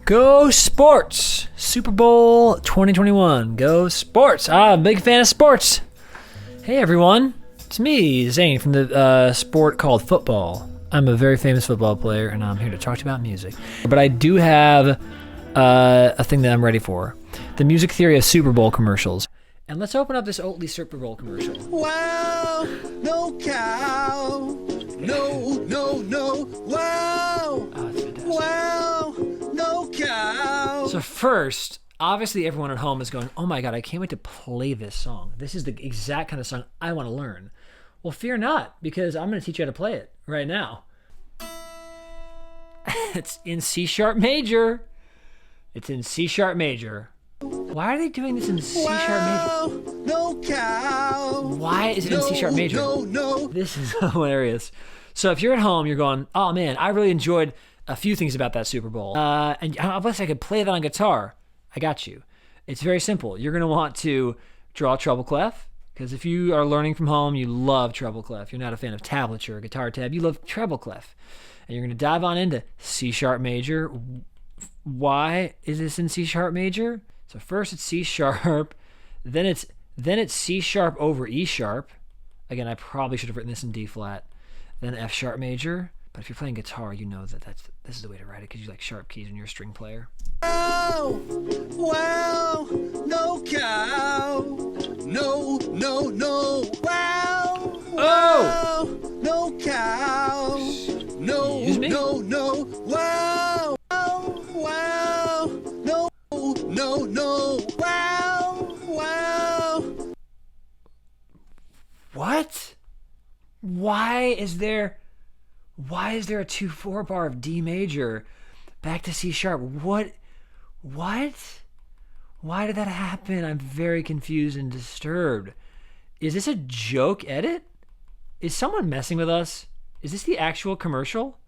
Go Sports! Super Bowl 2021. Go Sports! I'm a big fan of sports. Hey everyone, it's me, Zane, from the sport called football. I'm a very famous football player, and I'm here to talk to you about music. But I do have a thing that I'm ready for. The music theory of Super Bowl commercials. And let's open up this Oatly Super Bowl commercial. Wow, no cow. No, wow. Oh, that's fantastic. Wow, no cow. So first, obviously everyone at home is going, oh my God, I can't wait to play this song. This is the exact kind of song I want to learn. Well, fear not, because I'm going to teach you how to play it right now. It's in C sharp major. It's in C sharp major. Why are they doing this in C sharp major? No cow. Why is it in C sharp major? No. This is hilarious. So if you're at home, you're going, oh man, I really enjoyed a few things about that Super Bowl. And I wish I could play that on guitar. I got you. It's very simple. You're going to want to draw a treble clef, because if you are learning from home, you love treble clef. You're not a fan of tablature or guitar tab. You love treble clef. And you're going to dive on into C sharp major. Why is this in C sharp major? So first it's C sharp, then it's C sharp over E sharp. Again, I probably should have written this in D flat. Then F sharp major. But if you're playing guitar, you know that this is the way to write it, because you like sharp keys when you're a string player. Wow, no cow. No, wow. Oh! No cow. No, Excuse me? no, wow. Wow, no, wow. What? Why is there a 2/4 bar of D major back to C sharp? What? Why did that happen? I'm very confused and disturbed. Is this a joke edit? Is someone messing with us? Is this the actual commercial?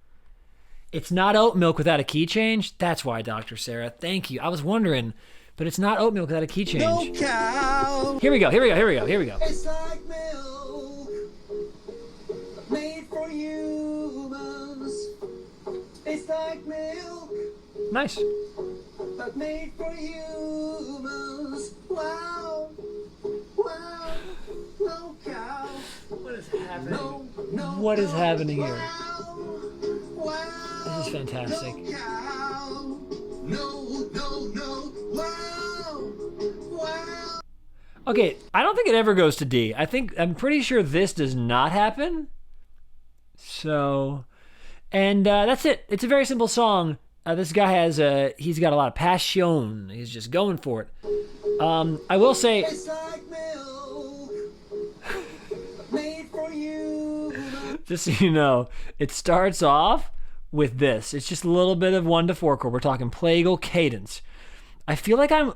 It's not oat milk without a key change? That's why, Dr. Sarah. Thank you. I was wondering, but it's not oat milk without a key change. No cow. Here we go. It's like milk made for humans. It's like milk Nice. but made for humans. Wow, no cow. What is happening? No. What is happening here? Wow. This is fantastic. No cow. No. Wow. Okay, I don't think it ever goes to D. I'm pretty sure this does not happen. So, and that's it. It's a very simple song. This guy he's got a lot of passion. He's just going for it. I will say, It's like milk made for you. just so you know, it starts off with this. It's just a little bit of 1 to 4 chord. We're talking Plagal Cadence. I feel like I'm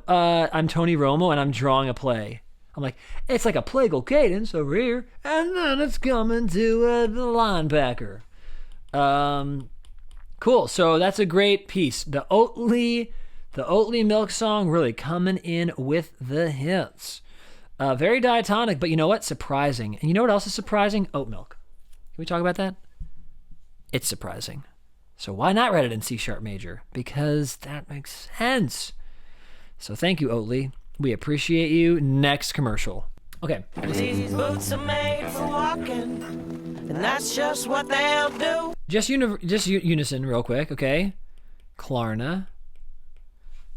Tony Romo and I'm drawing a play. I'm like, it's like a Plagal Cadence over here, and then it's coming to the linebacker. Cool. So that's a great piece. The Oatly milk song really coming in with the hits. Very diatonic, but you know what? Surprising. And you know what else is surprising? Oat milk. Can we talk about that? It's surprising. So why not write it in C sharp major? Because that makes sense. So thank you, Oatly. We appreciate you. Next commercial. Okay. These boots are made for walking, and that's just what they'll do. Just unison real quick, okay? Klarna.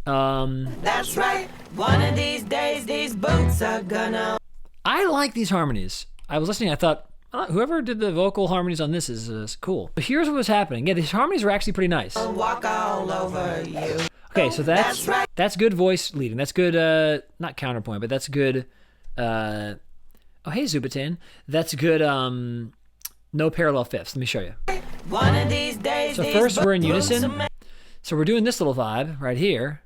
That's right. One of these days, these boots are gonna. I like these harmonies. I was listening, I thought, whoever did the vocal harmonies on this is cool. But here's what was happening. Yeah, these harmonies were actually pretty nice. Walk all over you. Okay, so That's right. that's good voice leading. That's good, not counterpoint, but that's good, oh, hey, Zubatan. That's good, no parallel fifths. Let me show you. One of these days, So these first we're in boots are unison. made So we're doing this little vibe right here,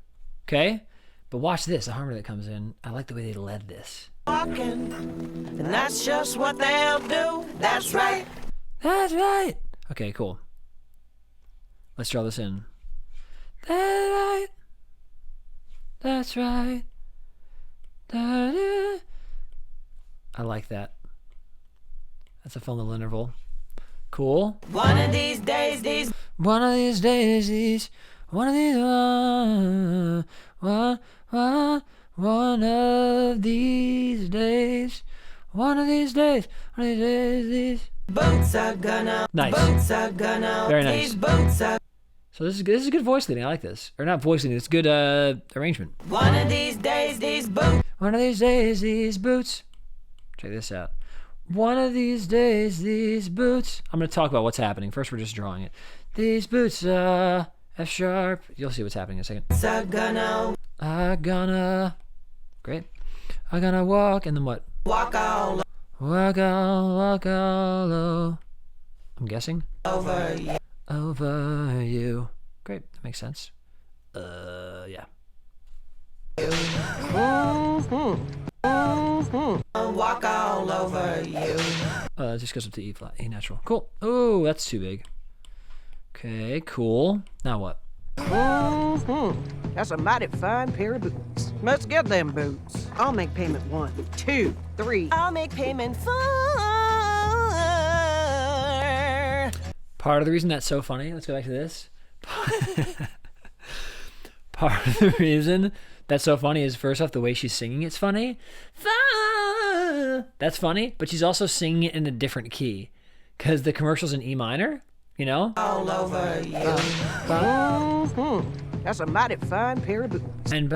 okay? But watch this, the harmony that comes in. I like the way they led this. walking, and that's just what they'll do. That's right. That's right. Okay, cool. Let's draw this in. That's right. That's right. Da-da. I like that. That's a fun little interval. Cool. One of these days, these One of these days, One of these, one of these days, one of these days, one of these days, these. Boots are gonna. Nice. Boots are gonna. Very nice. These boots are. So this is good voice leading. I like this. Or not voice leading. It's good arrangement. One of these days, these boots. One of these days, these boots. Check this out. One of these days, these boots. I'm going to talk about what's happening. First, we're just drawing it. These boots, F sharp. You'll see what's happening in a second. Are gonna. Great. I'm gonna walk, and then what? Walk all Walk all, I'm guessing. over you. Over you. Great. That makes sense. Yeah. Walk all over you. It just goes up to E flat, E natural. Cool. Oh, that's too big. Okay, cool. Now what? That's a mighty fine pair of boots. Let's get them boots. I'll make payment 1, 2, 3. I'll make payment for. Part of the reason that's so funny, let's go back to this. Part of the reason that's so funny is, first off, the way she's singing it's funny. That's funny, but she's also singing it in a different key because the commercial's in E minor, you know? All over you. That's a mighty fine pair of boots. And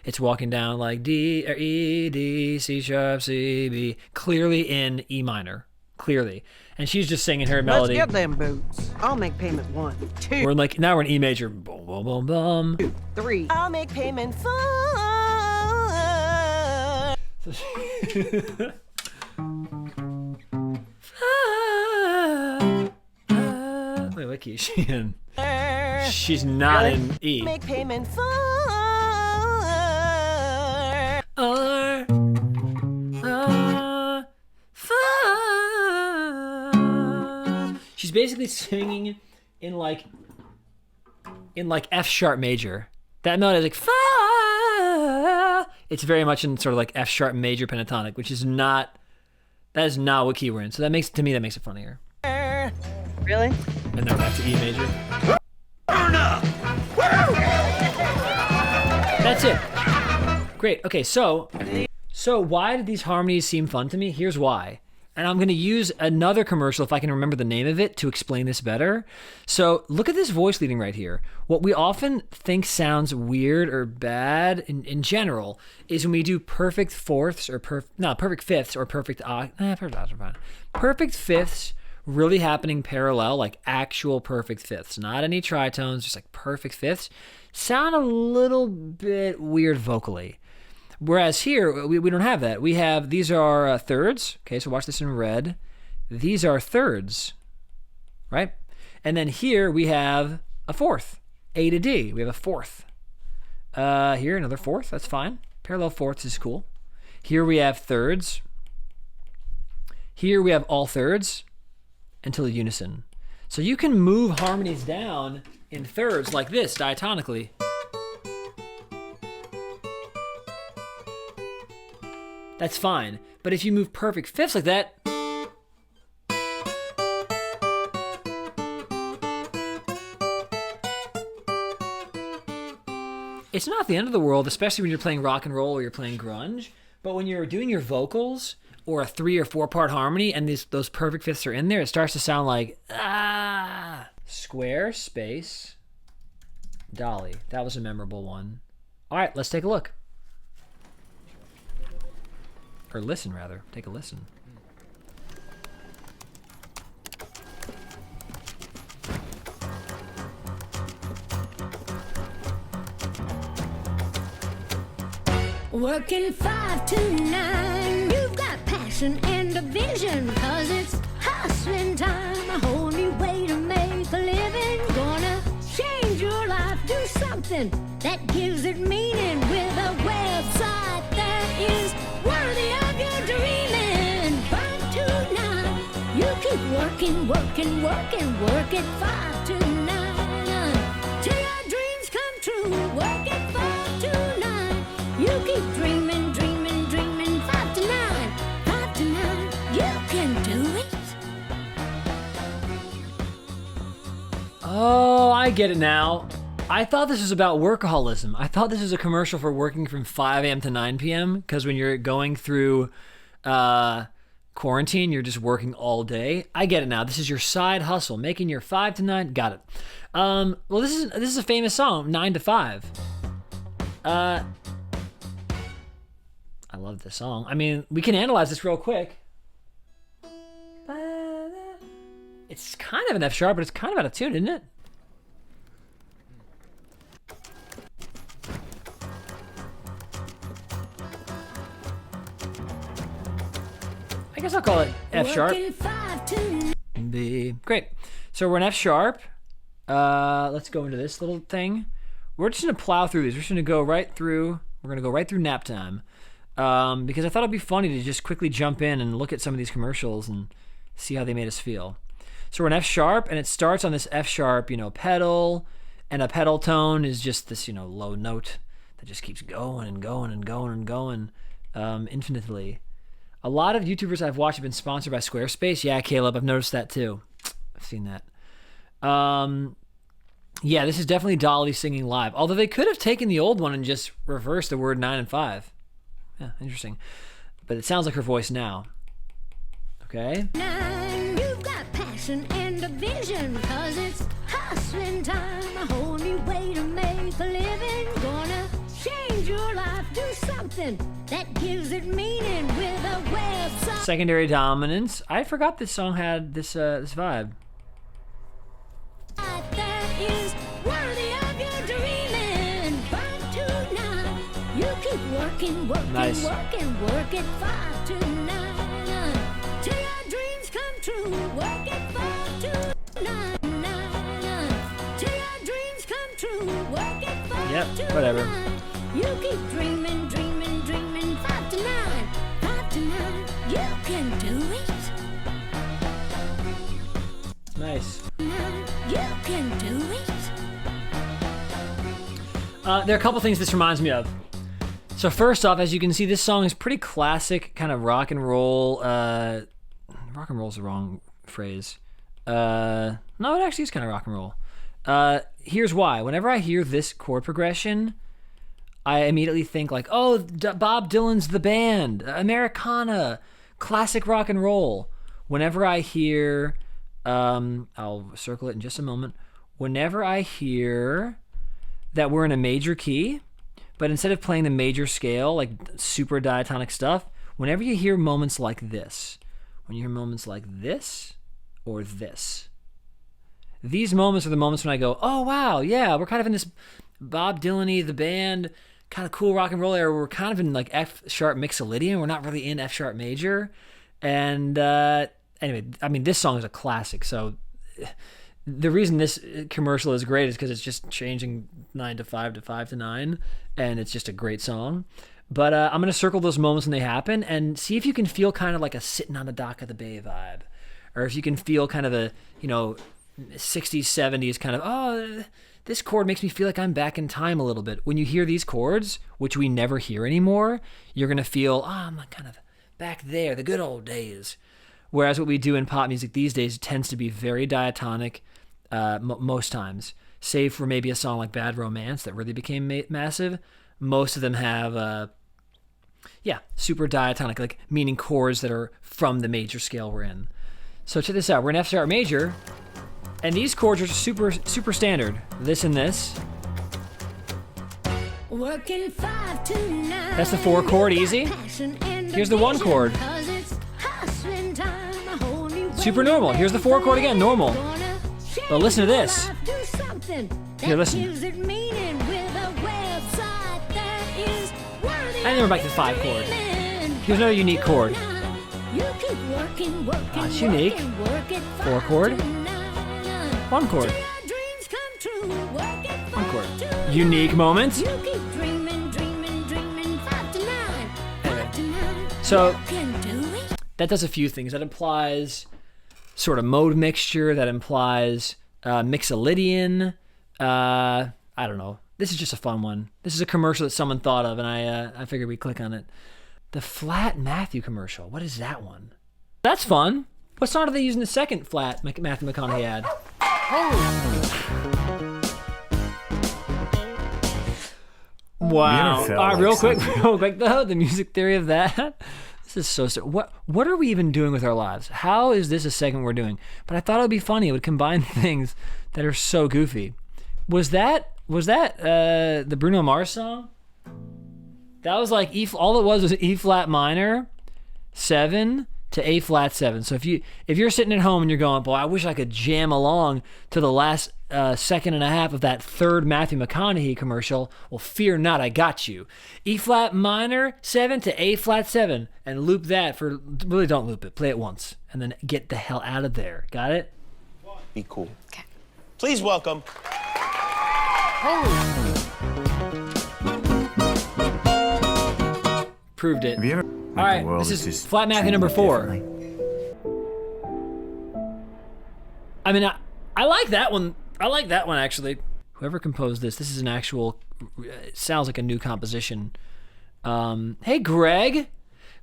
it's walking down like D or E, D, C sharp, C, B, clearly in E minor. Clearly. And she's just singing her melody. Let's get them boots. I'll make payment 1, 2, We're like, now we're in E major. Boom, boom, boom, boom. 3. I'll make payment for. Wait, what key is she in? She's not in E. Make payment for. She's basically singing in like F sharp major. That melody is like fa. It's very much in sort of like F sharp major pentatonic, which is not. That is not what key we're in. So that makes it funnier. Really? And then back to E major. That's it. Great. Okay, so why did these harmonies seem fun to me? Here's why. And I'm going to use another commercial, if I can remember the name of it, to explain this better. So look at this voice leading right here. What we often think sounds weird or bad in general is when we do perfect fourths or perfect fifths or perfect perfect octaves are fine. Perfect fifths really happening parallel, like actual perfect fifths, not any tritones, just like perfect fifths, sound a little bit weird vocally. Whereas here, we don't have that. We have, these are thirds. Okay, so watch this in red. These are thirds, right? And then here we have a fourth, A to D. We have a fourth. Here, another fourth. That's fine. Parallel fourths is cool. Here we have thirds. Here we have all thirds until unison. So you can move harmonies down in thirds like this, diatonically. That's fine. But if you move perfect fifths like that, it's not the end of the world, especially when you're playing rock and roll or you're playing grunge. But when you're doing your vocals or a 3 or 4 part harmony and those perfect fifths are in there, it starts to sound like square space dolly. That was a memorable one. All right, let's take a look. Or listen, rather. Take a listen. Working 5 to 9, you've got passion and a vision, 'cause it's hustling time, a whole new way to make a living. Gonna change your life, do something that gives it meaning with a website that is worthy of your dreaming. 5 to 9, you keep working, working, working, work it 5 to 9, till your dreams come true. Work it 5 to 9, you keep dreaming, dreaming, dreaming. 5 to 9, 5 to 9, you can do it. get it now. I thought this was about workaholism. I thought this was a commercial for working from 5 a.m. to 9 p.m. because when you're going through quarantine, you're just working all day. I get it now. This is your side hustle, making your 5 to 9. Got it. Well, this is a famous song, 9 to 5. I love this song. I mean, we can analyze this real quick. It's kind of an F sharp, but it's kind of out of tune, isn't it? I guess I'll call it F sharp. Working 5 to B. Great. So we're in F sharp. Let's go into this little thing. We're just gonna plow through these. We're just gonna go right through. We're gonna go right through nap time, because I thought it'd be funny to just quickly jump in and look at some of these commercials and see how they made us feel. So we're in F sharp, and it starts on this F sharp, pedal, and a pedal tone is just this, low note that just keeps going and going and going and going, infinitely. A lot of YouTubers I've watched have been sponsored by Squarespace. Yeah, Caleb, I've noticed that too. I've seen that. Yeah, this is definitely Dolly singing live. Although they could have taken the old one and just reversed the word 9 and 5. Yeah, interesting. But it sounds like her voice now. Okay. 9. You've got passion and a vision, 'cause it's hustling time. A whole new way to make a living. Gonna change your life, do something that gives it meaning with a website. Secondary dominance. I forgot this song had this vibe. That is worthy of your dreaming. 5 to 9. You keep working, working, Nice. working, work it 5 to 9. Till your dreams come true. Work it 5 to 9. Till your dreams come true. Work it 5 Yep, to whatever. 9. You keep dreaming, dreaming, dreaming. 5 to 9. 5 to 9. You can do it. Nice. You can do it. There are a couple things this reminds me of. So first off, as you can see, this song is pretty classic, kind of rock and roll. Rock and roll is the wrong phrase. No, it actually is kind of rock and roll. Here's why. Whenever I hear this chord progression, I immediately think like, oh, Bob Dylan's The Band, Americana, classic rock and roll. Whenever I hear, I'll circle it in just a moment. Whenever I hear that we're in a major key, but instead of playing the major scale, like super diatonic stuff, whenever you hear moments like this, when you hear moments like this or this, these moments are the moments when I go, oh, wow, yeah, we're kind of in this Bob Dylan-y, The Band, kind of cool rock and roll era. We're kind of in like F sharp mixolydian. We're not really in F sharp major. And anyway, I mean, this song is a classic. So the reason this commercial is great is because it's just changing 9 to 5 to 5 to 9. And it's just a great song. But I'm going to circle those moments when they happen and see if you can feel kind of like a sitting on the dock of the bay vibe. Or if you can feel kind of a, 60s, 70s kind of, oh, this chord makes me feel like I'm back in time a little bit. When you hear these chords, which we never hear anymore, you're going to feel, oh, I'm kind of back there, the good old days. Whereas what we do in pop music these days tends to be very diatonic most times. Save for maybe a song like Bad Romance that really became massive. Most of them have, super diatonic, like meaning chords that are from the major scale we're in. So check this out. We're in F sharp major, and these chords are super, super standard. This and this. Working 5 to 9. That's the 4 chord, easy. Here's the 1 chord. Super normal. Here's the 4 chord again, normal. But listen to this. Here, listen. And then we're back to the 5 chord. Here's another unique chord. It's unique. 4 chord. 1 chord. 1 chord. Unique moment. Anyway. So that does a few things. That implies sort of mode mixture. That implies mixolydian. I don't know. This is just a fun one. This is a commercial that someone thought of, and I figured we'd click on it. The Flat Matthew commercial. What is that one? That's fun. What song do they use in the second Flat Matthew McConaughey ad? Wow. felt All right, like real quick though, the music theory of that. This is so what are we even doing with our lives? How is this a segment we're doing? But I thought it would be funny. It would combine things that are so goofy. Was that the Bruno Mars song? That was like all it was E flat minor 7 to A flat 7. So if you're sitting at home and you're going, boy, I wish I could jam along to the last second and a half of that third Matthew McConaughey commercial, well, fear not, I got you. E flat minor 7 to A flat 7, and loop that for, really don't loop it, play it once, and then get the hell out of there. Got it? Be cool. Okay. Please welcome. Proved it. Have you ever? All right, this is flat Matthew number 4. I mean, I like that one. I like that one, actually. Whoever composed this is an actual, it sounds like a new composition. Hey, Greg.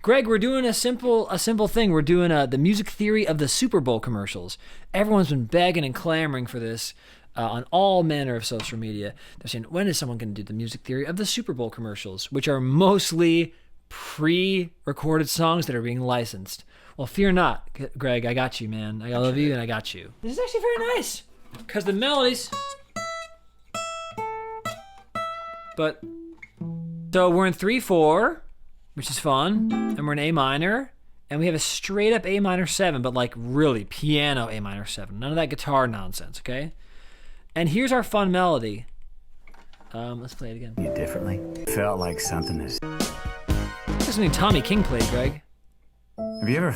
Greg, we're doing a simple thing. We're doing the music theory of the Super Bowl commercials. Everyone's been begging and clamoring for this on all manner of social media. They're saying, when is someone going to do the music theory of the Super Bowl commercials, which are mostly pre-recorded songs that are being licensed? Well, fear not, Greg. I got you, man. I love you, and I got you. This is actually very nice because the melodies. But so we're in 3/4, which is fun, and we're in A minor, and we have a straight up A minor 7, but like really piano A minor 7. None of that guitar nonsense, okay? And here's our fun melody. Let's play it again. You differently. Felt like something is. This is something Tommy King played, Greg. Have you ever?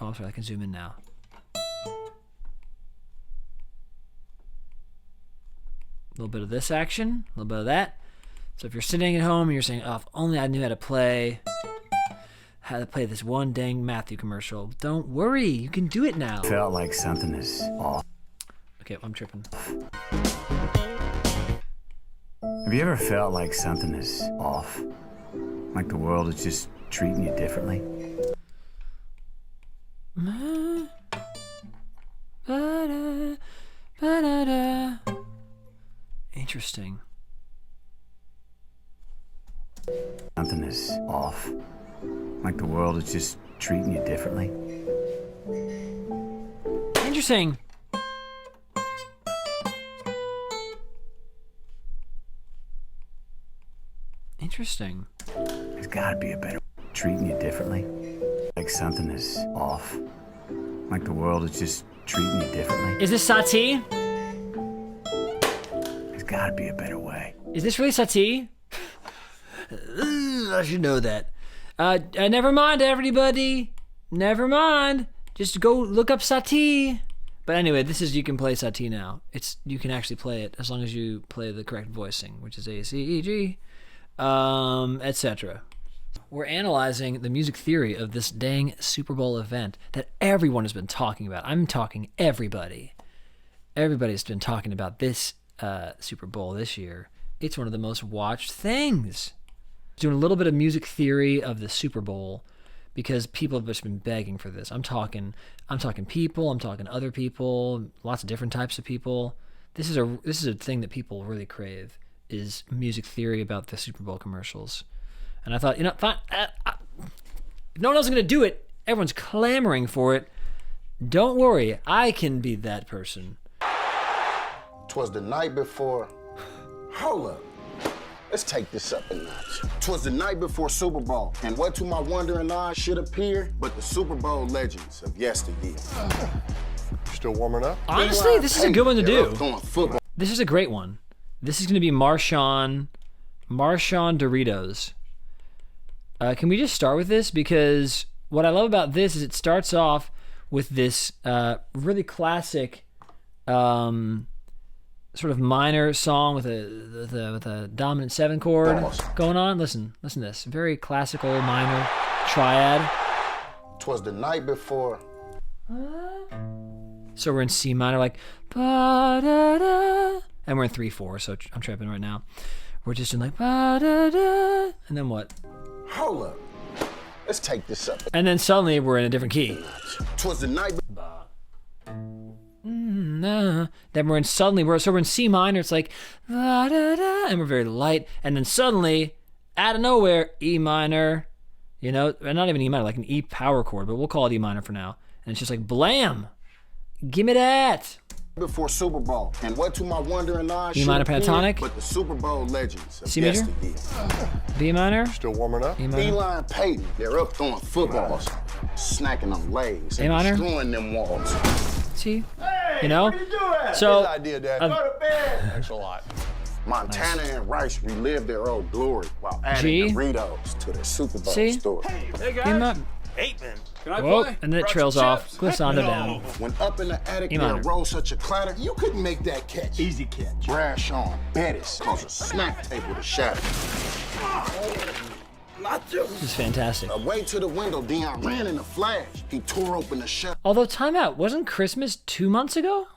Oh, sorry, I can zoom in now. A little bit of this action, a little bit of that. So if you're sitting at home and you're saying, oh, if only I knew how to play this one dang Matthew commercial. Don't worry, you can do it now. Felt like something is off. Okay, I'm tripping. Have you ever felt like something is off? Like the world is just treating you differently? Interesting. Something is off. Like the world is just treating you differently? Interesting. Interesting. There's gotta be a better treating you differently. Like something is off. Like the world is just treating you differently. Is this Satie? There's gotta be a better way. Is this really Satie? I should know that. Never mind, everybody. Never mind. Just go look up Satie. But anyway, this is, you can play Satie now. You can actually play it as long as you play the correct voicing, which is A, C, E, G, etc. We're analyzing the music theory of this dang Super Bowl event that everyone has been talking about. I'm talking everybody. Everybody's been talking about this Super Bowl this year. It's one of the most watched things. Doing a little bit of music theory of the Super Bowl because people have just been begging for this. I'm talking people, I'm talking other people, lots of different types of people. This is a thing that people really crave, is music theory about the Super Bowl commercials. And I thought, fine, if no one else is going to do it, everyone's clamoring for it. Don't worry, I can be that person. 'Twas the night before. Hold up. Let's take this up a notch. 'Twas the night before Super Bowl, and what to my wondering eyes should appear but the Super Bowl legends of yesteryear. Still warming up? Honestly, this is a good one to do. Throwing football. This is a great one. This is going to be Marshawn Doritos. Can we just start with this? Because what I love about this is it starts off with this really classic sort of minor song with a dominant 7 chord going on. Listen to this. Very classical minor triad. 'Twas the night before. So we're in C minor, like ba-da-da, and we're in 3/4, so I'm tripping right now. We're just in like ba-da-da, and then what? Hold up. Let's take this up. And then suddenly we're in a different key. 'Twas the night. Then we're in suddenly, we're in C minor, it's like, da, da, da, and we're very light. And then suddenly, out of nowhere, E minor, you know, not even E minor, like an E power chord, but we'll call it E minor for now. And it's just like, blam, give me that. Before Super Bowl, and what to my wondering eyes? E minor pentatonic. But the Super Bowl legends of C major. yesteryear. B minor. Still warming up? E minor. Eli and Peyton, they're up throwing footballs, snacking on Lays, A and minor. destroying them walls. C. You know? What are you doing? So, Good idea, Dad. Go to bed. Thanks a lot. Montana and Rice relive their old glory while adding G. Doritos to their Super Bowl C. story. Hey, E guys. minor. Hey, man. Can I Whoa, play? and then it Brought trails some off. chips. Glissando down. When up in the attic, E there minor. rose such a clatter, you couldn't make that catch. Easy catch. Brash on Bettis caused a snack table to shatter. This is fantastic. Away to the window, Dion ran in a flash. He tore open the shutter. Although, time out. Wasn't Christmas 2 months ago?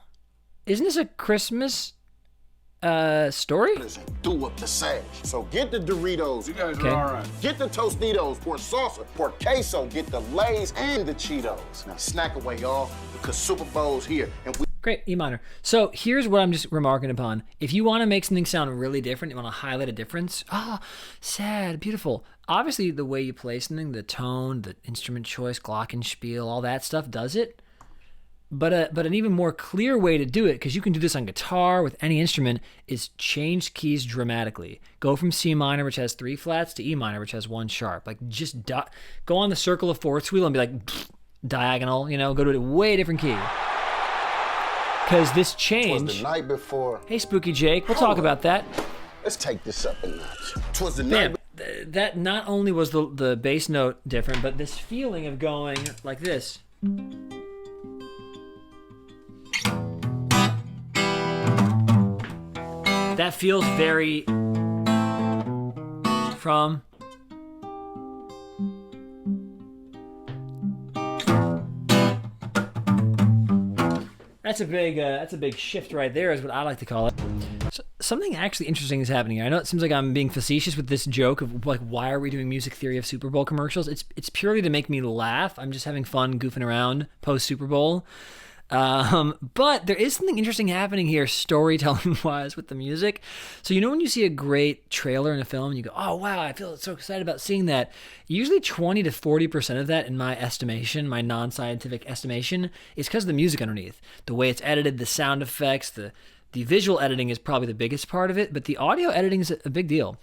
Isn't this a Christmas story? And threw up the sash. So get the Doritos. You guys Okay. are all right. Get the Tostitos, pour salsa, pour queso, get the Lays and the Cheetos. Now snack away, y'all, because Super Bowl's here. And we Great, E minor. So here's what I'm just remarking upon. If you want to make something sound really different, you want to highlight a difference, sad, beautiful. Obviously, the way you play something, the tone, the instrument choice, glockenspiel, all that stuff does it. But an even more clear way to do it, because you can do this on guitar with any instrument, is change keys dramatically. Go from C minor, which has 3 flats, to E minor, which has 1 sharp. Like, just go on the circle of fourths wheel and be like, diagonal, you know, go to a way different key. Because this was change... the night before. Hey, Spooky Jake, we'll talk about that. Let's take this up a notch. 'Twas the Man, night. that not only was the bass note different, but this feeling of going like this. That feels very from that's a big shift right there, is what I like to call it. So, something actually interesting is happening here. I know it seems like I'm being facetious with this joke of like, why are we doing music theory of Super Bowl commercials? It's purely to make me laugh. I'm just having fun goofing around post Super Bowl. But there is something interesting happening here, storytelling wise, with the music. So, you know, when you see a great trailer in a film and you go, oh, wow, I feel so excited about seeing that. Usually 20 to 40% of that, in my estimation, my non-scientific estimation, is because of the music underneath. The way it's edited, the sound effects, the visual editing is probably the biggest part of it, but the audio editing is a big deal.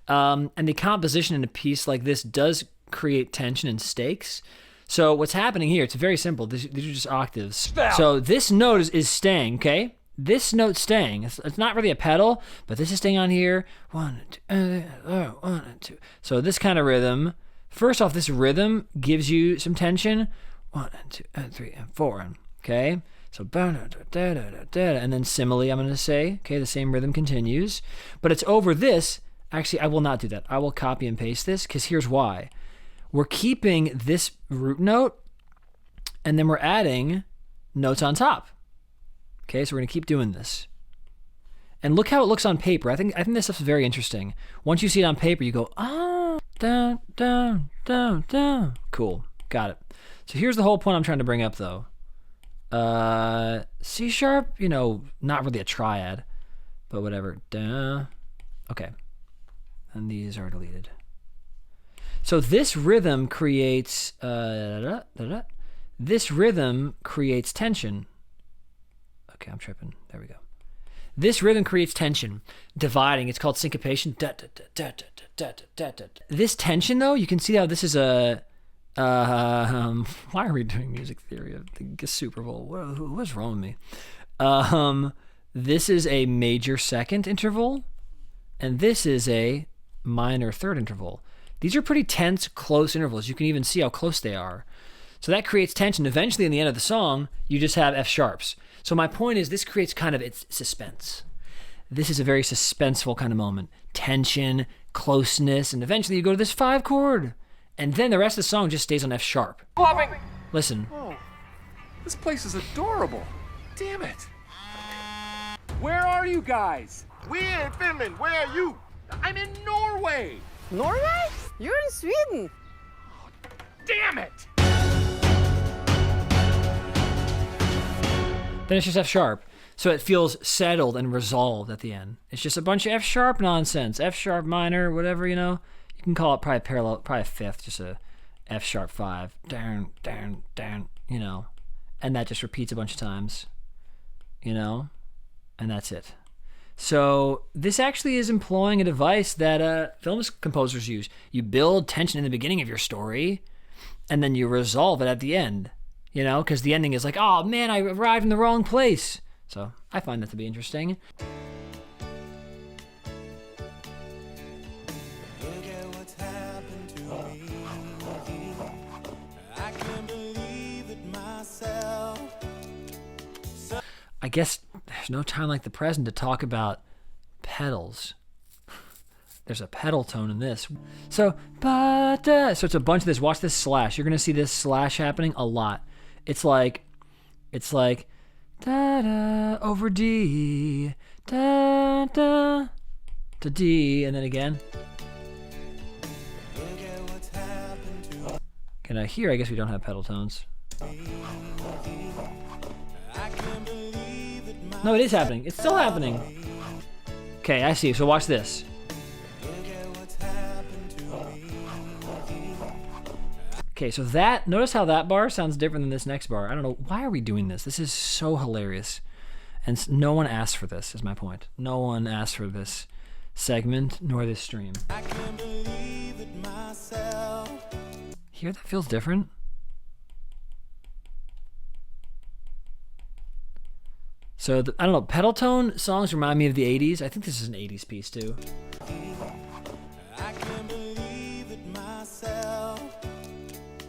And the composition in a piece like this does create tension and stakes. So what's happening here, it's very simple. These are just octaves. So this note is staying, okay? This note's staying. It's not really a pedal, but this is staying on here. 1, 2, 1, 2. So this kind of rhythm. First off, this rhythm gives you some tension. 1, 2, 3, and 4. Okay? So, and then simile, I'm going to say. Okay, the same rhythm continues. But it's over this. Actually, I will not do that. I will copy and paste this, because here's why. We're keeping this root note, and then we're adding notes on top. Okay, so we're going to keep doing this. And look how it looks on paper. I think this stuff's very interesting. Once you see it on paper, you go, down, down, down, down. Cool, got it. So here's the whole point I'm trying to bring up, though. C sharp, you know, not really a triad, but whatever. Okay, and these are deleted. So this rhythm creates this rhythm creates tension. Okay, I'm tripping. There we go. This rhythm creates tension, dividing. It's called syncopation. This tension, though, you can see how this is a. Why are we doing music theory of the Super Bowl? What's wrong with me? This is a major second interval, and this is a minor third interval. These are pretty tense, close intervals. You can even see how close they are. So that creates tension. Eventually, in the end of the song, you just have F sharps. So my point is, this creates kind of its suspense. This is a very suspenseful kind of moment. Tension, closeness, and eventually you go to this 5 chord. And then the rest of the song just stays on F sharp. Loving. Listen. Oh, this place is adorable. Damn it. Where are you guys? We're in Finland. Where are you? I'm in Norway. Norway? You're in Sweden. Damn it. Then it's just F sharp. So it feels settled and resolved at the end. It's just a bunch of F sharp nonsense. F sharp minor, whatever, you know. You can call it probably parallel, probably a fifth, just a F sharp 5. Down, down, down, you know. And that just repeats a bunch of times, you know. And that's it. So this actually is employing a device that film composers use. You build tension in the beginning of your story, and then you resolve it at the end, you know, because the ending is like, oh man, I arrived in the wrong place. So I find that to be interesting. I guess there's no time like the present to talk about pedals. There's a pedal tone in this. So it's a bunch of this. Watch this slash. You're going to see this slash happening a lot. It's like da da over D, da da to D, and then again. Can I hear? I guess we don't have pedal tones. No, it is happening. It's still happening. Okay, I see. So watch this. Okay, so notice how that bar sounds different than this next bar. I don't know. Why are we doing this? This is so hilarious. And no one asked for this, is my point. No one asked for this segment, nor this stream. Here, that feels different. So, I don't know, pedal tone songs remind me of the 80s. I think this is an 80s piece, too.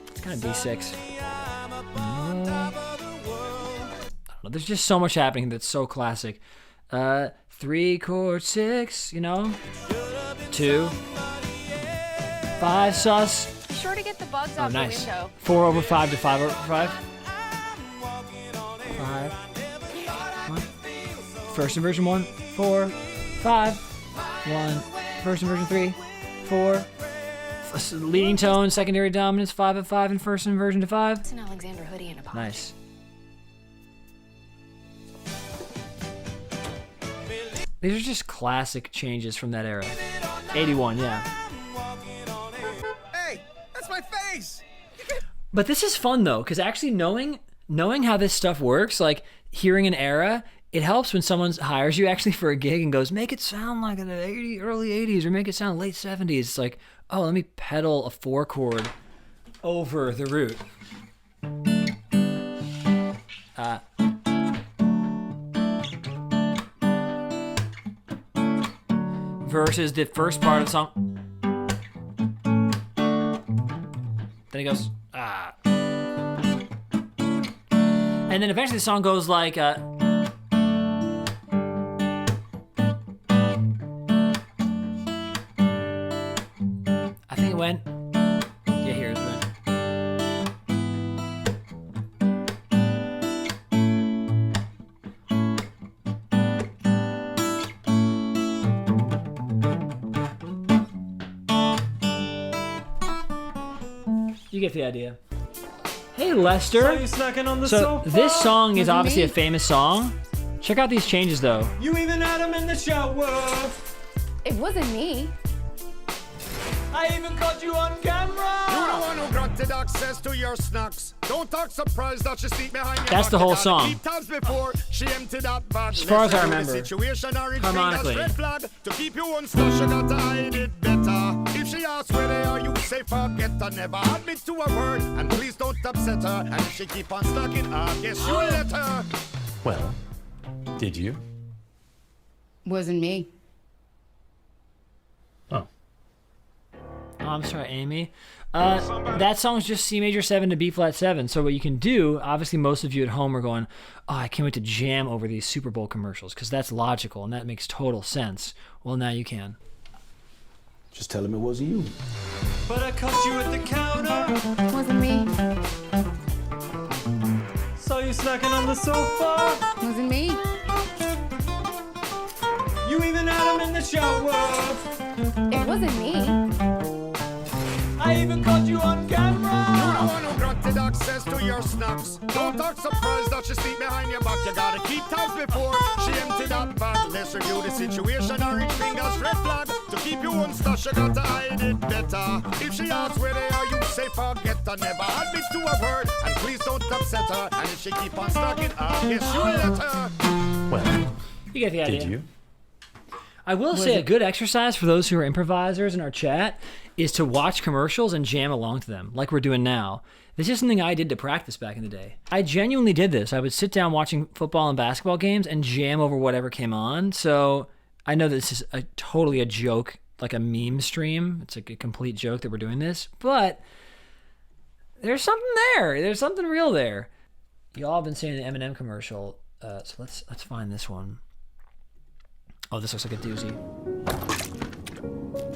It's kind of B6. I don't know, there's just so much happening that's so classic. 3 chord 6, you know? 2. 5 sus. Be sure to get the bugs off nice. the window. 4 over 5 to 5 over 5. 5. First inversion 1, 4, 5, 1. First inversion 3, 4. Leading tone, secondary dominance, 5 of 5, and first inversion to 5. It's an Alexander hoodie and a pocket. Nice. These are just classic changes from that era. 81, yeah. Hey, that's my face. But this is fun though, because actually knowing how this stuff works, like hearing an era, it helps when someone hires you actually for a gig and goes, make it sound like the early 80s or make it sound late 70s. It's like, oh, let me pedal a 4 chord over the root. Versus the first part of the song. Then it goes, ah. And then eventually the song goes like, I think it went, yeah, here it went. You get the idea. Hey, Lester. So you snacking on the So sofa? this song is Was it obviously me? a famous song. Check out these changes, though. You even had him in the shower. It wasn't me. I even caught you on camera. You're the one who granted access to your snacks. Don't talk surprised that she sneak behind your That's the back. whole You gotta song. keep tabs before she emptied that bag. As far as I Let's do the remember, situation or it harmonically. fingers red flag. To keep you unstuck, you gotta hide it better. If she asks where they are, you say forget her. Never admit to a word, and please don't upset her. And if she keep on stalking, I guess you'll let her. Well, did you? Wasn't me. Oh. Oh, I'm sorry, Amy. That song's just C major 7 to B flat 7. So what you can do, obviously most of you at home are going, oh, I can't wait to jam over these Super Bowl commercials because that's logical and that makes total sense. Well, now you can. Just tell him it wasn't you. But I caught you at the counter. Wasn't me. Saw you snacking on the sofa. Wasn't me. You even had him in the shower. It wasn't me. I even caught you on camera. You're the one who granted access access to your snaps. Don't act surprised that she sneak behind your back. You gotta keep tabs before she empty that bag. Let's review the situation and reach fingers red flag. To keep you unstuck, you gotta hide it better. If she asks where they are, you say forget her. Never admit to a word, and please don't upset her. And if she keep on stalking, I guess you let her. Well, You get the idea. did you? I will say a good exercise for those who are improvisers in our chat is to watch commercials and jam along to them, like we're doing now. This is something I did to practice back in the day. I genuinely did this. I would sit down watching football and basketball games and jam over whatever came on. So I know this is totally a joke, like a meme stream. It's like a complete joke that we're doing this, but there's something there. There's something real there. Y'all have been saying the Eminem commercial, so let's find this one. Oh, this looks like a doozy.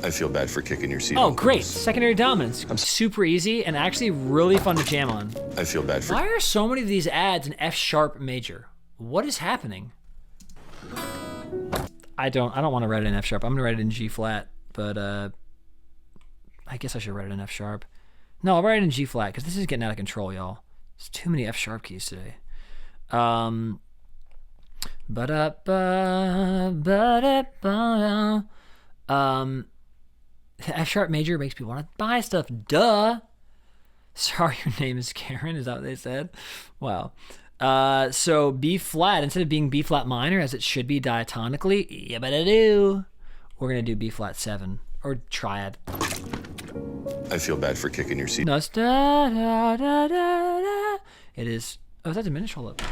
I feel bad for kicking your seat. Oh, great. Secondary dominance. Super easy and actually really fun to jam on. I feel bad for... Why are so many of these ads in F sharp major? What is happening? I don't want to write it in F sharp. I'm going to write it in G flat, but I guess I should write it in F sharp. No, I'll write it in G flat because this is getting out of control, y'all. There's too many F sharp keys today. F sharp major makes people want to buy stuff. Duh. Sorry, your name is Karen. Is that what they said? Wow. So B flat, instead of being B flat minor as it should be diatonically, yeah, but I do. We're gonna do B flat 7 or triad. I feel bad for kicking your seat. No, it's da, da, da, da, da. It is. Oh, is that diminished? Hold up.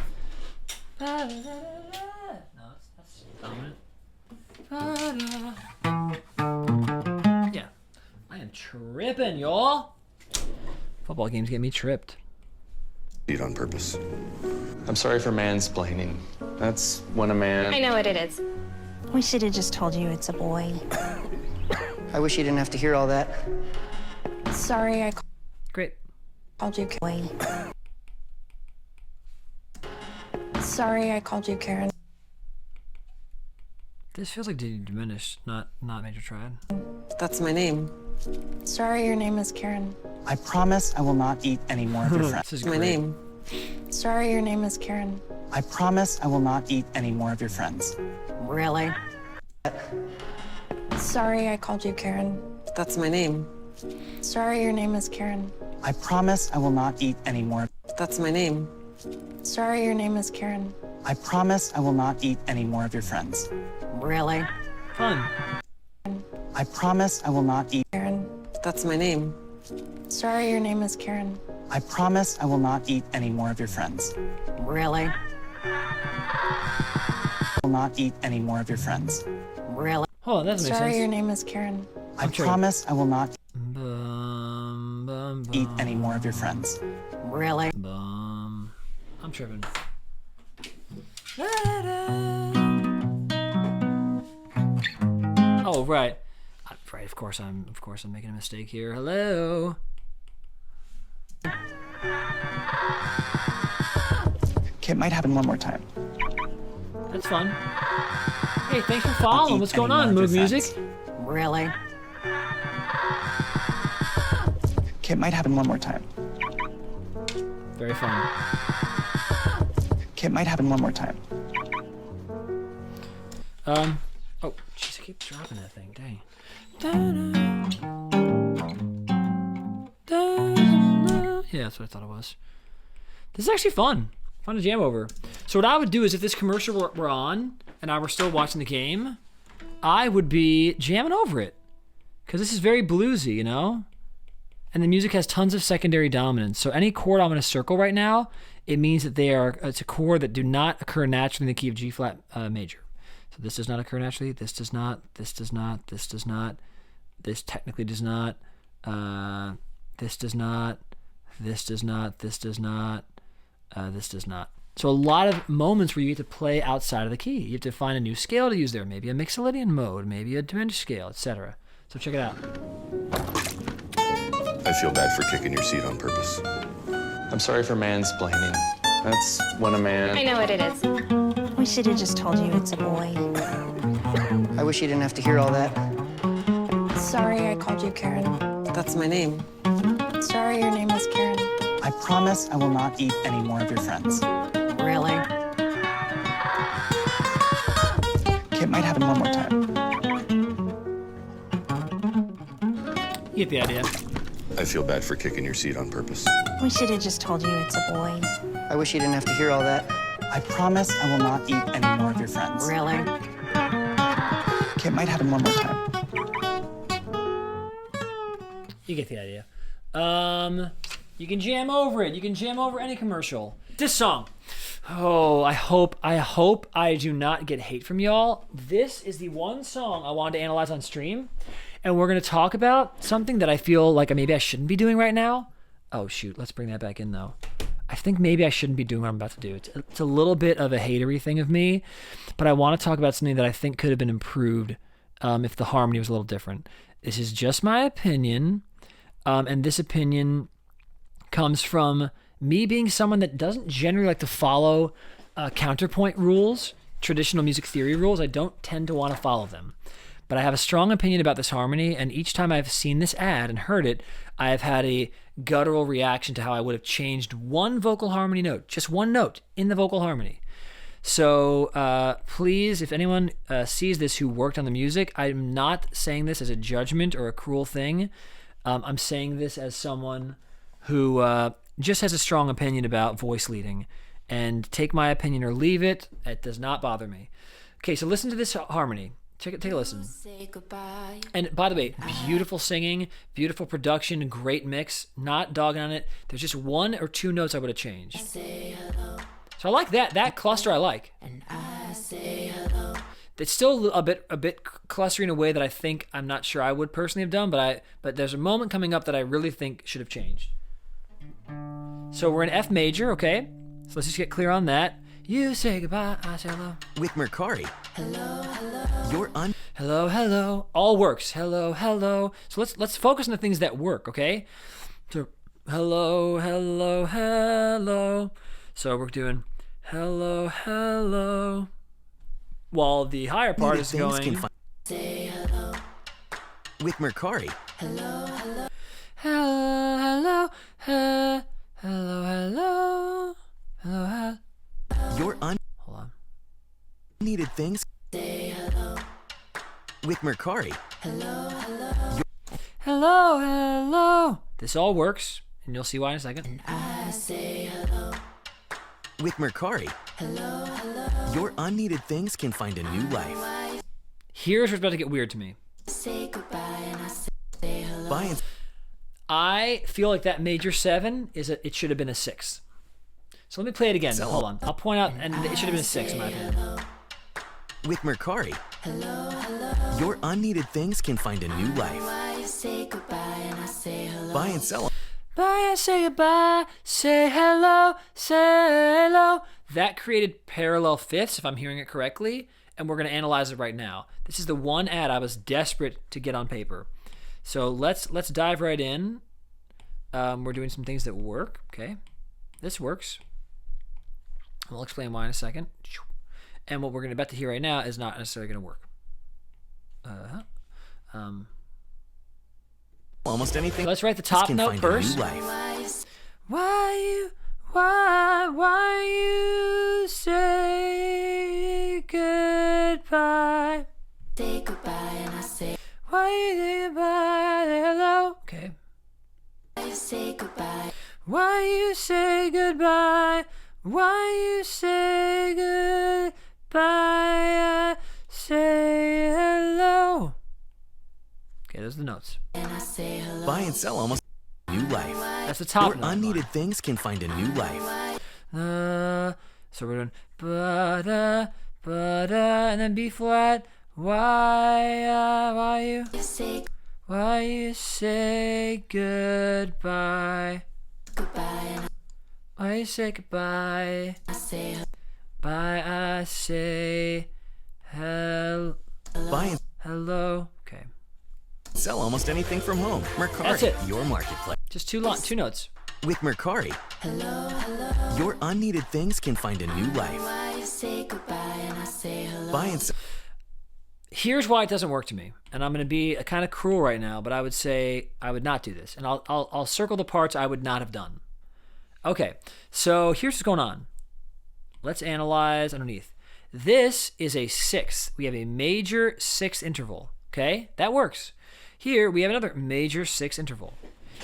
Da, da, da, da, da. No, that's dominant. Da, da. Yeah, I am tripping, y'all. Football games get me tripped. Eat on purpose. I'm sorry for mansplaining. That's when a man... I know what it is. We should have just told you it's a boy. I wish you didn't have to hear all that. Sorry, I Great. called you boy. Sorry, I called you Karen. This feels like diminished, not major triad. That's my name. Sorry, your name is Karen. I promise I will not eat any more of your friends. This is My great. name. Sorry, your name is Karen. I promise I will not eat any more of your friends. Really? Sorry, I called you Karen. That's my name. Sorry, your name is Karen. I promise I will not eat any more. That's my name. Sorry, your name is Karen. I promise I will not eat any more of your friends. Really? Fun. I promise I will not eat. Karen. That's my name. Sorry, your name is Karen. I promise I will not eat any more of your friends. Really? I will not eat any more of your friends. Really? Hold on, that doesn't make Sorry, sense. your name is Karen. I promise I will not Bum, bum, bum, eat any more of your friends. Really? bum. I'm tripping. Oh, right. Right, of course I'm making a mistake here. Hello. Okay, it might happen one more time. That's fun. Hey, thanks for following. Eat What's going any more on, of your Moog Music? friends. Really? Okay, it might happen one more time. Very fun. Okay, it might happen one more time. Oh, jeez, I keep dropping that thing. Dang. Yeah, that's what I thought it was. This is actually fun. Fun to jam over. So what I would do is if this commercial were on and I were still watching the game, I would be jamming over it. Because this is very bluesy, you know? And the music has tons of secondary dominance. So any chord I'm going to circle right now, it means that it's a chord that do not occur naturally in the key of G flat major. So this does not occur naturally. This does not. This does not. This does not. This technically does not. This does not. This does not. This does not. This does not. So a lot of moments where you get to play outside of the key. You have to find a new scale to use there. Maybe a mixolydian mode. Maybe a diminished scale, etc. So check it out. I feel bad for kicking your seat on purpose. I'm sorry for mansplaining. That's when a man... I know what it is. We should have just told you it's a boy. I wish you didn't have to hear all that. Sorry, I called you Karen. That's my name. Sorry, your name is Karen. I I promise I will not eat any more of your friends. Really? Okay, it might happen one more time. You get the idea. I feel bad for kicking your seat on purpose. We should have just told you it's a boy. I wish you didn't have to hear all that. I promise I will not eat any more of your friends. Really? Okay, it might happen one more time. You get the idea. You can jam over it. You can jam over any commercial. This song. Oh, I hope I do not get hate from y'all. This is the one song I wanted to analyze on stream, and we're gonna talk about something that I feel like maybe I shouldn't be doing right now. Oh shoot, let's bring that back in though. I think maybe I shouldn't be doing what I'm about to do. It's a little bit of a hatery thing of me, but I want to talk about something that I think could have been improved if the harmony was a little different. This is just my opinion, and this opinion comes from me being someone that doesn't generally like to follow counterpoint rules, traditional music theory rules. I don't tend to want to follow them. But I have a strong opinion about this harmony, and each time I've seen this ad and heard it, I have had a guttural reaction to how I would have changed one vocal harmony note, just one note in the vocal harmony. So please, if anyone sees this who worked on the music, I'm not saying this as a judgment or a cruel thing. I'm saying this as someone who just has a strong opinion about voice leading. And take my opinion or leave it. It does not bother me. Okay, so listen to this harmony. Take a listen. And by the way, beautiful singing, beautiful production, great mix. Not dogging on it. There's just one or two notes I would have changed. So I like that. That cluster I like. It's still a bit clustery in a way that I think I'm not sure I would personally have done, but there's a moment coming up that I really think should have changed. So we're in F major, okay? So let's just get clear on that. You say goodbye, I say hello. With Mercari. Hello, hello. Hello, hello. All works. Hello, hello. So let's focus on the things that work, okay? So hello, hello, hello. So we're doing hello, hello. While the higher part is going. Say hello. With Mercari. Hello, hello. Hello, hello. Hello, hello. Hello, hello. Your Hold on. Unneeded things. Say hello. With Mercari. Hello, hello. Hello, hello. This all works, and you'll see why in a second. And I say hello. With Mercari. Hello, hello. Your unneeded things can find a new life. Here's what's about to get weird to me. Say goodbye and I say hello. Bye and I feel like that major 7 it should have been a 6. So let me play it again. Hold on. I'll point out, and it should have been a 6 in my opinion. With Mercari. Hello, hello. Your unneeded things can find a new life. Why say goodbye and I say hello. Buy and sell. Bye and say goodbye. Say hello. Say hello. That created parallel fifths, if I'm hearing it correctly, and we're going to analyze it right now. This is the one ad I was desperate to get on paper. So let's dive right in. We're doing some things that work. Okay, this works. I'll explain why in a second. And what we're about to hear right now is not necessarily going to work. Almost anything. So let's write the top note first. Why you say goodbye? Say goodbye and I say. Why you say goodbye? Hello. Okay. Why say goodbye? Why you say goodbye? Why you say goodbye? I say hello. Okay, those are the notes. And I say hello. Buy and sell almost new life. That's the top Your note. Unneeded things can find a new life. So we're doing ba-da, ba-da, and then B flat. Why you say goodbye? Goodbye. Why you say goodbye? I say bye. I say hello. Hello. Okay. Sell almost anything from home. Mercari. That's it. Your marketplace. Just two notes. With Mercari. Hello, hello. Your unneeded things can find a new life. Why say goodbye and I say hello. Buy and sell. Here's why it doesn't work to me, and I'm going to be kind of cruel right now, but I would say I would not do this, and I'll circle the parts I would not have done. Okay, so here's what's going on. Let's analyze underneath. This is a sixth. We have a major sixth interval. Okay, that works. Here we have another major sixth interval.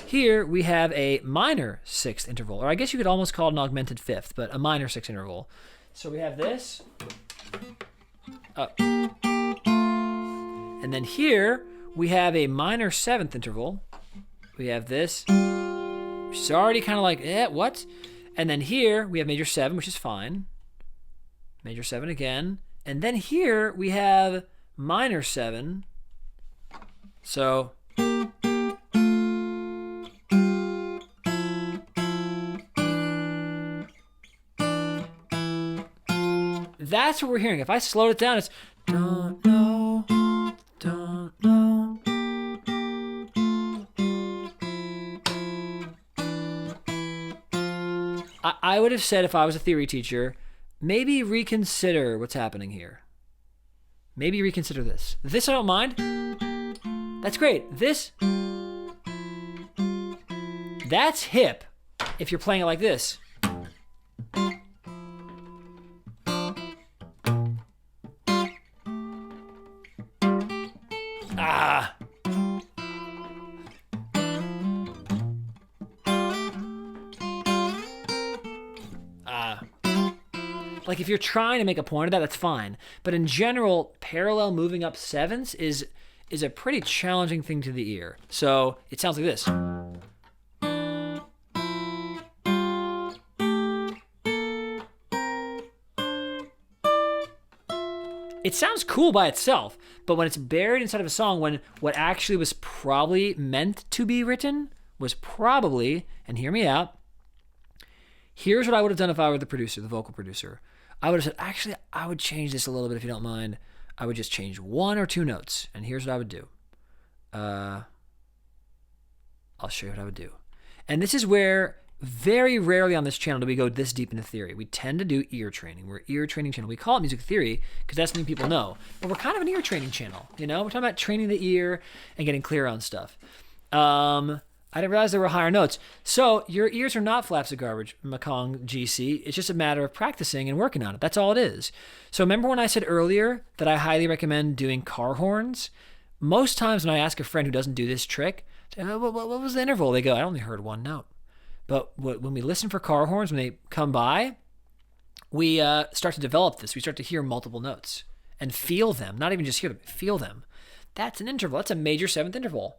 Here we have a minor sixth interval, or I guess you could almost call it an augmented fifth, but a minor sixth interval. So we have this up. And then here we have a minor seventh interval. We have this, which is already kind of like, what? And then here we have major 7, which is fine. Major 7 again. And then here we have minor 7. So that's what we're hearing. If I slowed it down, it's don't know, don't know. I would have said, if I was a theory teacher, maybe reconsider what's happening here. Maybe reconsider this. This I don't mind. That's great. This, that's hip if you're playing it like this. Ah. Like if you're trying to make a point of that, that's fine. But in general, parallel moving up sevenths is a pretty challenging thing to the ear. So it sounds like this. It sounds cool by itself, but when it's buried inside of a song, when what actually was probably meant to be written was probably, and hear me out, here's what I would have done if I were the producer, the vocal producer. I would have said, actually, I would change this a little bit if you don't mind. I would just change 1 or 2 notes, and here's what I would do. I'll show you what I would do. And this is where very rarely on this channel do we go this deep into theory. We tend to do ear training. We're an ear training channel. We call it music theory because that's something people know. But we're kind of an ear training channel, you know? We're talking about training the ear and getting clear on stuff. I didn't realize there were higher notes. So your ears are not flaps of garbage, Mekong GC. It's just a matter of practicing and working on it. That's all it is. So remember when I said earlier that I highly recommend doing car horns? Most times when I ask a friend who doesn't do this trick, say, what was the interval? They go, I only heard 1 note. But when we listen for car horns, when they come by, we start to develop this. We start to hear multiple notes and feel them. Not even just hear them, feel them. That's an interval. That's a major 7th interval.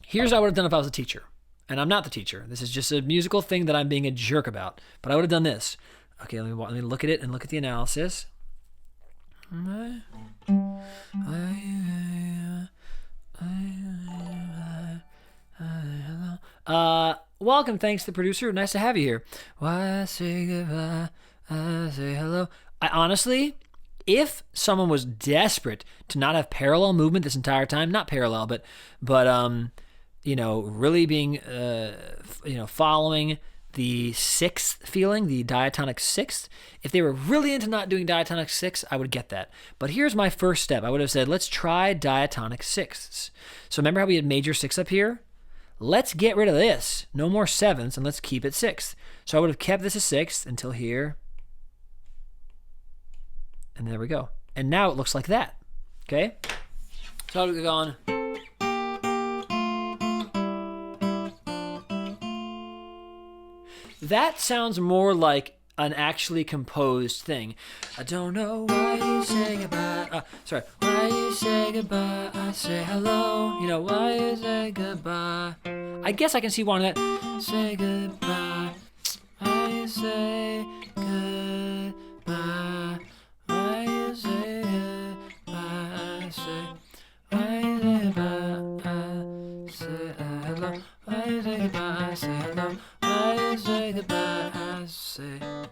Here's what I would have done if I was a teacher. And I'm not the teacher. This is just a musical thing that I'm being a jerk about. But I would have done this. Okay, let me look at it and look at the analysis. Welcome, thanks to the producer. Nice to have you here. Why say goodbye? I say hello. I honestly, if someone was desperate to not have parallel movement this entire time, not parallel, but you know, really being, following the sixth feeling, the diatonic sixth. If they were really into not doing diatonic sixths, I would get that. But here's my first step. I would have said, let's try diatonic sixths. So remember how we had major 6 up here? Let's get rid of this. No more 7ths, and let's keep it 6th. So I would have kept this a 6th until here. And there we go. And now it looks like that. Okay? So I would have gone. That sounds more like an actually composed thing. I don't know why you say goodbye. Why you say goodbye, I say hello. You know, why you say goodbye. I guess I can see one of that. Say goodbye. Why you say goodbye. Why you say goodbye, I say. Why you say goodbye, I say hello. Why you say goodbye, I say hello. Why you say goodbye, I say hello.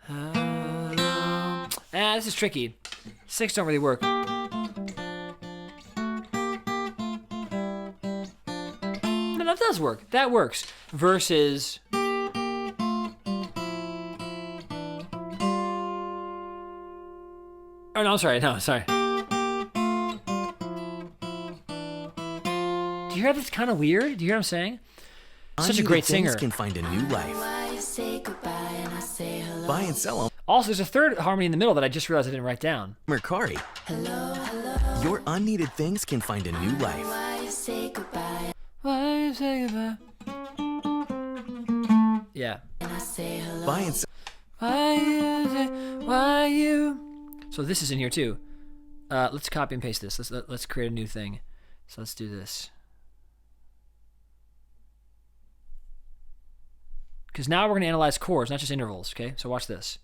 Hello. This is tricky. 6 don't really work. No, that does work. That works. Versus. Oh, no, I'm sorry. No, sorry. hear that's kind of weird? Do you hear what I'm saying? Such a Unneeded great things singer. can find a new life. Buy and sell them. Also, there's a third harmony in the middle that I just realized I didn't write down. Mercari. Your unneeded things can find a new life. Why you say goodbye? Yeah. Buy and sell. Why you? So this is in here too. Let's copy and paste this. Let's create a new thing. So let's do this. Because now we're going to analyze chords, not just intervals. Okay, so watch this.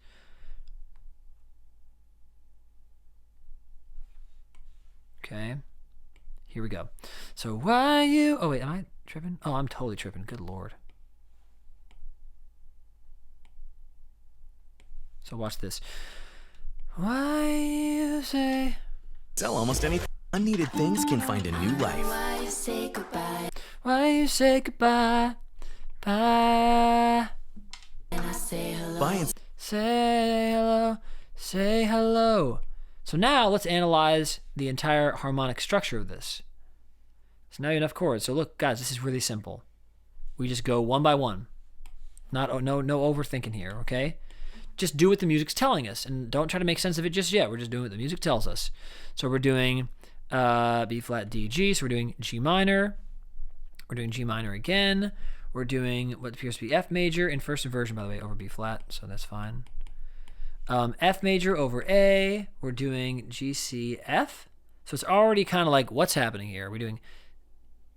Okay, here we go. So why you? Oh wait, am I tripping? Oh, I'm totally tripping. Good Lord. So watch this. Why you say? Sell almost anything. Unneeded things can find a new life. Why you say goodbye? Why you say goodbye? Bye. And I say hello. Buy and say hello. Say hello. So now let's analyze the entire harmonic structure of this. So now you have enough chords. So look, guys, this is really simple. We just go one by one. No overthinking here, okay? Just do what the music's telling us, and don't try to make sense of it just yet. We're just doing what the music tells us. So we're doing B flat D G. So we're doing G minor. We're doing G minor again. We're doing what appears to be F major in first inversion, by the way, over B flat. So that's fine. F major over A. We're doing G C F. So it's already kind of like, what's happening here? We're doing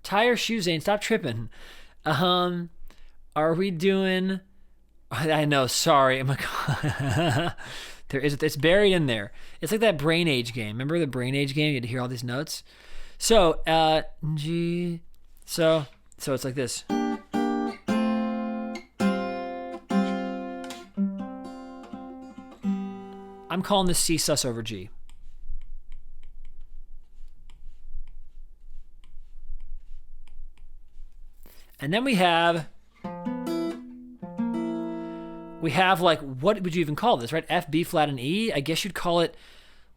tie your shoes, Zane. Stop tripping. Are we doing? I know. Sorry. Oh my God. It's buried in there. It's like that Brain Age game. Remember the Brain Age game? You had to hear all these notes. So G. So it's like this. I'm calling this C sus over G. And then we have like, what would you even call this, right? F, B flat, and E. I guess you'd call it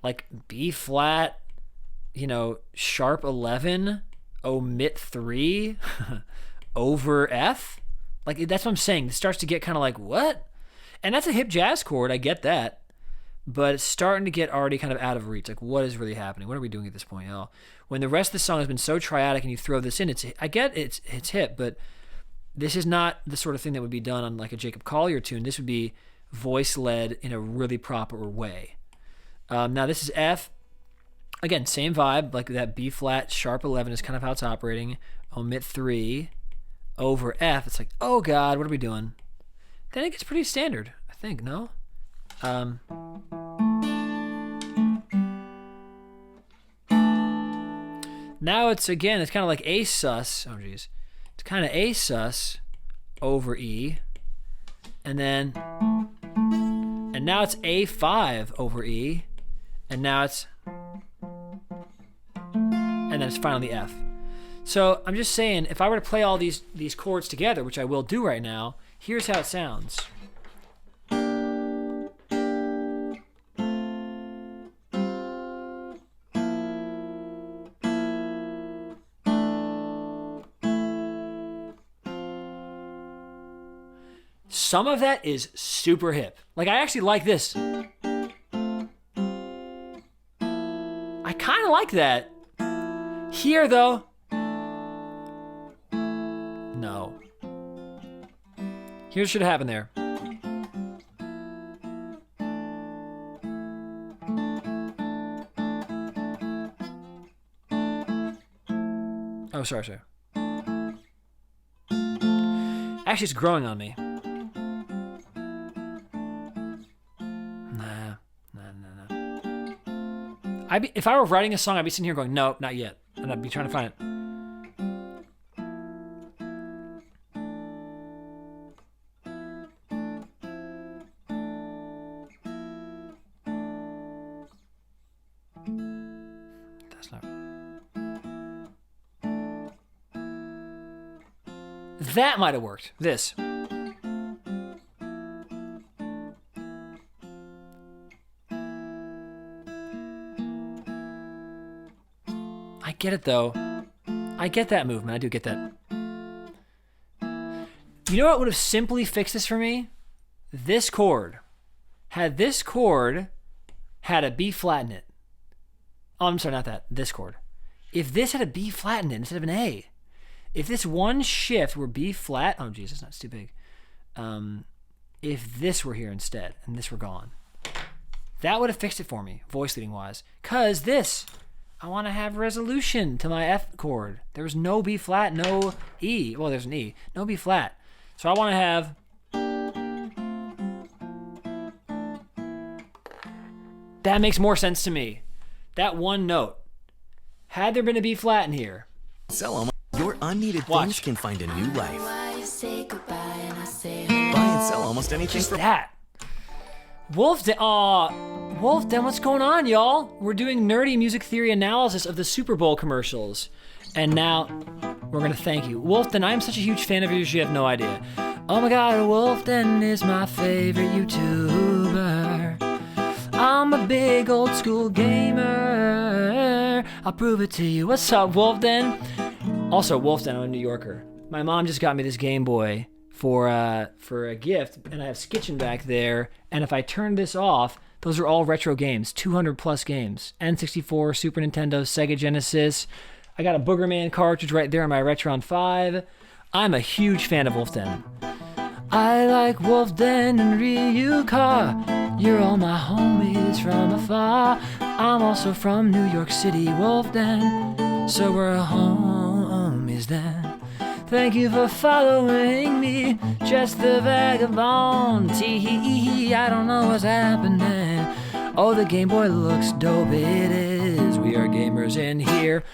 like B flat, sharp 11, omit 3 over F. Like, that's what I'm saying. It starts to get kind of like, what? And that's a hip jazz chord. I get that. But it's starting to get already kind of out of reach. Like, what is really happening? What are we doing at this point? When the rest of the song has been so triadic and you throw this in, I get it's hip, but this is not the sort of thing that would be done on like a Jacob Collier tune. This would be voice-led in a really proper way. Now this is F. Again, same vibe. Like that B flat sharp 11 is kind of how it's operating. Omit 3 over F. It's like, oh God, what are we doing? Then it gets pretty standard, I think, no? Now it's kind of like A sus. Oh geez. It's kind of A sus over E. And now it's A5 over E. And then it's finally F. So I'm just saying, if I were to play all these chords together, which I will do right now, here's how it sounds. Some of that is super hip. Like, I actually like this. I kind of like that. Here, though. No. Here's what should have happened there. Oh, sorry. Actually, it's growing on me. If I were writing a song, I'd be sitting here going, no, not yet. And I'd be trying to find it. That's not. That might have worked. This. I get it though. I get that movement. I do get that. You know what would have simply fixed this for me? This chord. Had this chord had a B flat in it. Oh, I'm sorry, not that. This chord. If this had a B flat in it instead of an A, if this one shift were B flat, oh Jesus, that's too big. If this were here instead and this were gone, that would have fixed it for me, voice leading wise. Cause this, I want to have resolution to my F chord. There was no B flat, no E. Well, there's an E, no B flat. So I want to have. That makes more sense to me. That one note. Had there been a B flat in here. Sell your unneeded things can find a new life. Buy and sell almost anything. Just that. Wolfden, Wolfden, what's going on, y'all? We're doing nerdy music theory analysis of the Super Bowl commercials. And now, we're gonna thank you. Wolfden, I'm such a huge fan of yours, you have no idea. Oh my god, Wolfden is my favorite YouTuber. I'm a big old school gamer. I'll prove it to you. What's up, Wolfden? Also, Wolfden, I'm a New Yorker. My mom just got me this Game Boy for a gift, and I have Skitchin back there. And if I turn this off, those are all retro games, 200 plus games. N64, Super Nintendo, Sega Genesis. I got a Boogerman cartridge right there on my Retron 5. I'm a huge fan of Wolfden. I like Wolfden and Ryuka. You're all my homies from afar. I'm also from New York City, Wolfden. So we're homies then. Thank you for following me. Just the vagabond. Tee-hee-hee, I don't know what's happening. Oh, the Game Boy looks dope. It is. We are gamers in here.